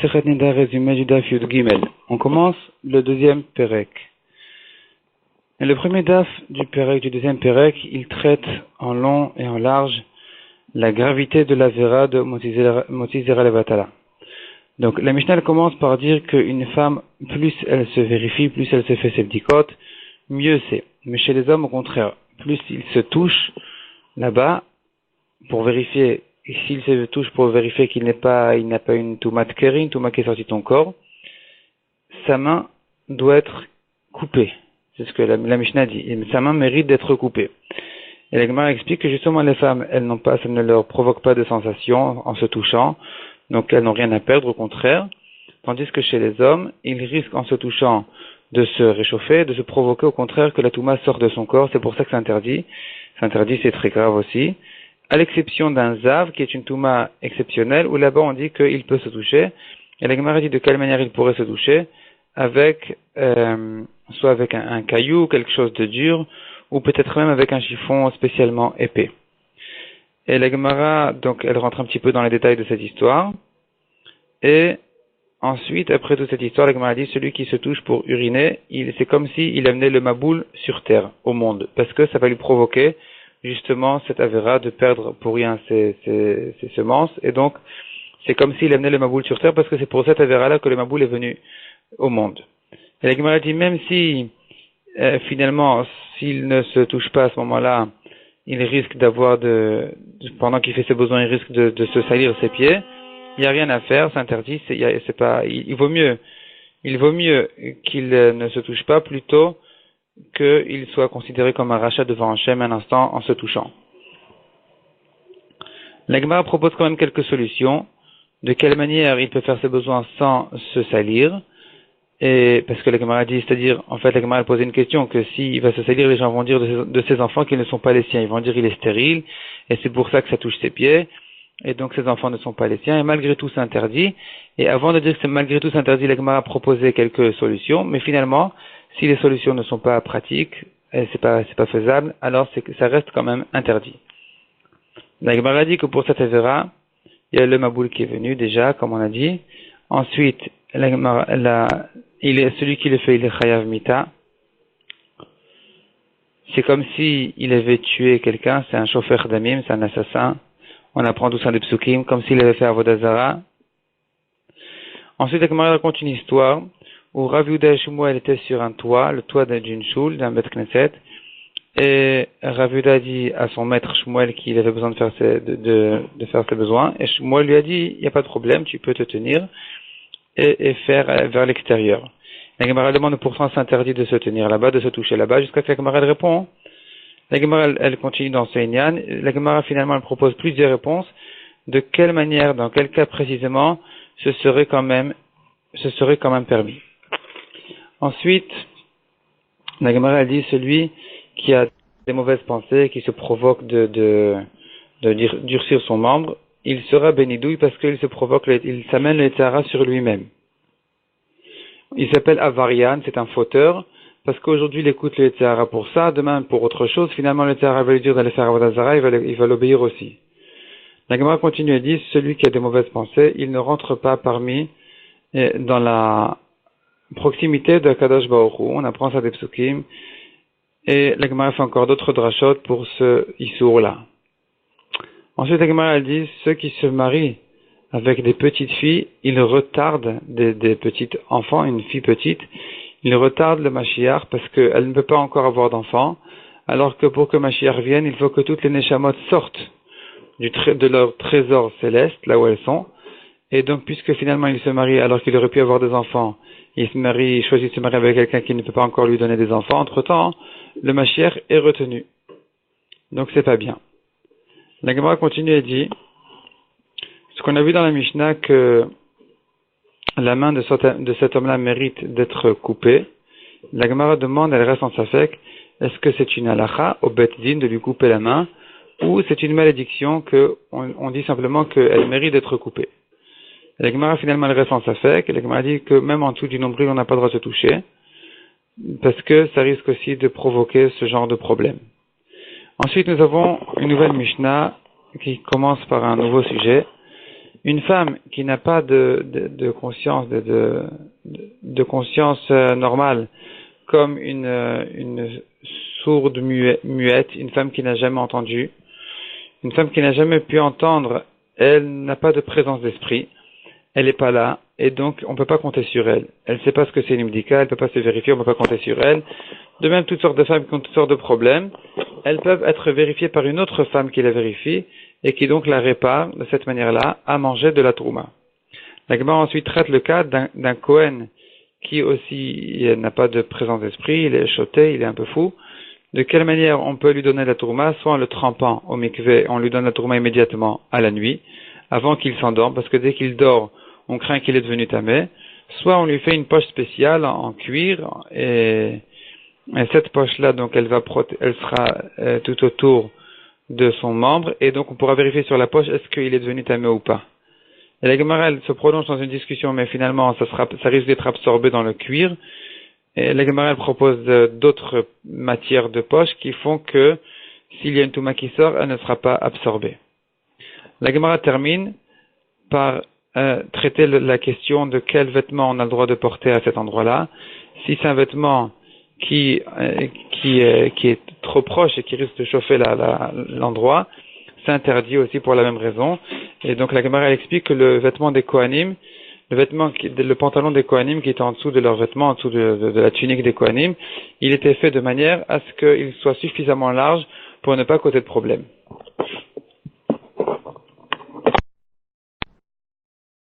Masechet Nida, résumé du Daf Yud Gimel. On commence le deuxième Perek. Et le premier Daf du Perek, du deuxième Perek, il traite en long et en large la gravité de la Vera de Motzi Zera Levatala. Donc la Mishnah commence par dire qu'une femme, plus elle se vérifie, plus elle se fait ses bdikot, mieux c'est. Mais chez les hommes, au contraire, plus ils se touchent là-bas pour vérifier. Et s'il se touche pour vérifier qu'il n'a pas une touma de kérin, une touma qui est sortie de ton corps, sa main doit être coupée. C'est ce que la Mishnah dit. Et sa main mérite d'être coupée. Et la Gemara explique que justement les femmes, ça ne leur provoque pas de sensation en se touchant, donc elles n'ont rien à perdre, au contraire. Tandis que chez les hommes, ils risquent en se touchant de se réchauffer, de se provoquer au contraire que la touma sorte de son corps. C'est pour ça que c'est interdit. C'est interdit, c'est très grave aussi. À l'exception d'un zav, qui est une touma exceptionnelle, où là-bas on dit qu'il peut se toucher. Et la Gemara dit de quelle manière il pourrait se toucher, avec, soit avec un caillou, quelque chose de dur, ou peut-être même avec un chiffon spécialement épais. Et la Gemara, donc, elle rentre un petit peu dans les détails de cette histoire. Et ensuite, après toute cette histoire, la Gemara dit, celui qui se touche pour uriner, c'est comme s'il amenait le maboul sur terre, au monde, parce que ça va lui provoquer justement cette avéra de perdre pour rien ses semences, et donc c'est comme s'il amenait le maboul sur terre, parce que c'est pour cette avéra-là que le maboul est venu au monde. Et la Gemara dit, même si finalement, s'il ne se touche pas à ce moment-là, il risque pendant qu'il fait ses besoins, il risque de se salir ses pieds, il n'y a rien à faire, c'est interdit, il vaut mieux qu'il ne se touche pas plutôt qu'il soit considéré comme un rachat devant Hachem un instant en se touchant. La Gemara propose quand même quelques solutions. De quelle manière il peut faire ses besoins sans se salir? Et parce que la Gemara dit, c'est-à-dire, en fait, la Gemara posait une question, que s'il va se salir, les gens vont dire de ses enfants qu'ils ne sont pas les siens. Ils vont dire qu'il est stérile, et c'est pour ça que ça touche ses pieds, et donc ses enfants ne sont pas les siens, et malgré tout c'est interdit. Et avant de dire que malgré tout c'est interdit, la Gemara a proposé quelques solutions, mais finalement, si les solutions ne sont pas pratiques, et c'est pas faisable, alors ça reste quand même interdit. La Gemara dit que pour cette avéra, il y a le maboul qui est venu déjà, comme on a dit. Ensuite, celui qui le fait, il est chayav mita. C'est comme si il avait tué quelqu'un, c'est un chauffeur d'amim, c'est un assassin. On apprend tout ça des psukim, comme s'il avait fait avodah zara. Ensuite, la Gemara raconte une histoire où Rav Yehuda et Shmuel étaient sur un toit, le toit d'une choule, d'un Bet Knesset, et Rav Yehuda a dit à son maître Shmuel qu'il avait besoin de faire ses besoins, et Shmuel lui a dit, il n'y a pas de problème, tu peux te tenir et faire vers l'extérieur. La Gemara demande pourtant c'est interdit de se tenir là-bas, de se toucher là-bas, jusqu'à ce que la Gemara répond. La Gemara elle continue dans ce Inyan. La Gemara finalement elle propose plusieurs réponses. De quelle manière, dans quel cas précisément, ce serait quand même permis. Ensuite, la Gemara elle dit celui qui a des mauvaises pensées, qui se provoque de durcir son membre, il sera bénidouille parce qu'il il s'amène le Tzara sur lui-même. Il s'appelle Avarian, c'est un fauteur, parce qu'aujourd'hui il écoute le Tzara pour ça, demain pour autre chose, finalement le Tzara va lui dire d'aller faire avodah zara, il va l'obéir aussi. La Gemara continue et dit, celui qui a des mauvaises pensées, il ne rentre pas dans la proximité de Kadosh Baruch Hu. On apprend ça des psukim, et la Gemara fait encore d'autres drashot pour ce issour-là. Ensuite, la Gemara elle dit, ceux qui se marient avec des petites filles, ils retardent des petits enfants, une fille petite, ils retardent le Mashiach parce qu'elle ne peut pas encore avoir d'enfants, alors que pour que Mashiach vienne, il faut que toutes les Neshamot sortent de leur trésor céleste, là où elles sont, et donc puisque finalement il se marie alors qu'il aurait pu avoir des enfants, il choisit de se marier avec quelqu'un qui ne peut pas encore lui donner des enfants, entre-temps, le Mashiach est retenu. Donc c'est pas bien. La Gemara continue et dit, ce qu'on a vu dans la Mishnah, que la main de cet homme-là mérite d'être coupée, la Gemara demande, elle reste en safek, est-ce que c'est une halakha au bet din de lui couper la main, ou c'est une malédiction on dit simplement qu'elle mérite d'être coupée. Et la Gemara finalement elle reste en safek, et la Gemara dit que même en dessous du nombril on n'a pas le droit de se toucher, parce que ça risque aussi de provoquer ce genre de problème. Ensuite, nous avons une nouvelle Mishnah qui commence par un nouveau sujet. Une femme qui n'a pas de conscience, de conscience normale, comme une sourde muette, une femme qui n'a jamais entendu, une femme qui n'a jamais pu entendre, elle n'a pas de présence d'esprit, elle n'est pas là, et donc on ne peut pas compter sur elle. Elle ne sait pas ce que c'est une médicale, elle ne peut pas se vérifier, on ne peut pas compter sur elle. De même, toutes sortes de femmes qui ont toutes sortes de problèmes, elles peuvent être vérifiées par une autre femme qui la vérifie, et qui donc la répare de cette manière-là à manger de la trouma. La Gemara ensuite traite le cas d'un Kohen qui aussi n'a pas de présence d'esprit, il est choté, il est un peu fou. De quelle manière on peut lui donner la tourma, soit en le trempant au mikvé, on lui donne la tourma immédiatement à la nuit, avant qu'il s'endorme, parce que dès qu'il dort, on craint qu'il est devenu tamé, soit on lui fait une poche spéciale en cuir, et cette poche-là, donc elle sera tout autour de son membre, et donc on pourra vérifier sur la poche est-ce qu'il est devenu tamé ou pas. Et la Gemara, elle se prolonge dans une discussion, mais finalement ça risque d'être absorbé dans le cuir. Et la Gemara, elle propose d'autres matières de poche qui font que s'il y a une touma qui sort, elle ne sera pas absorbée. La Gemara termine par traiter la question de quel vêtement on a le droit de porter à cet endroit-là. Si c'est un vêtement qui est trop proche et qui risque de chauffer l'endroit, c'est interdit aussi pour la même raison. Et donc la Gemara, elle explique que le vêtement des Kohanim, le pantalon des Kohanim qui est en dessous de leur vêtement, en dessous de la tunique des Kohanim, il était fait de manière à ce qu'il soit suffisamment large pour ne pas causer de problème.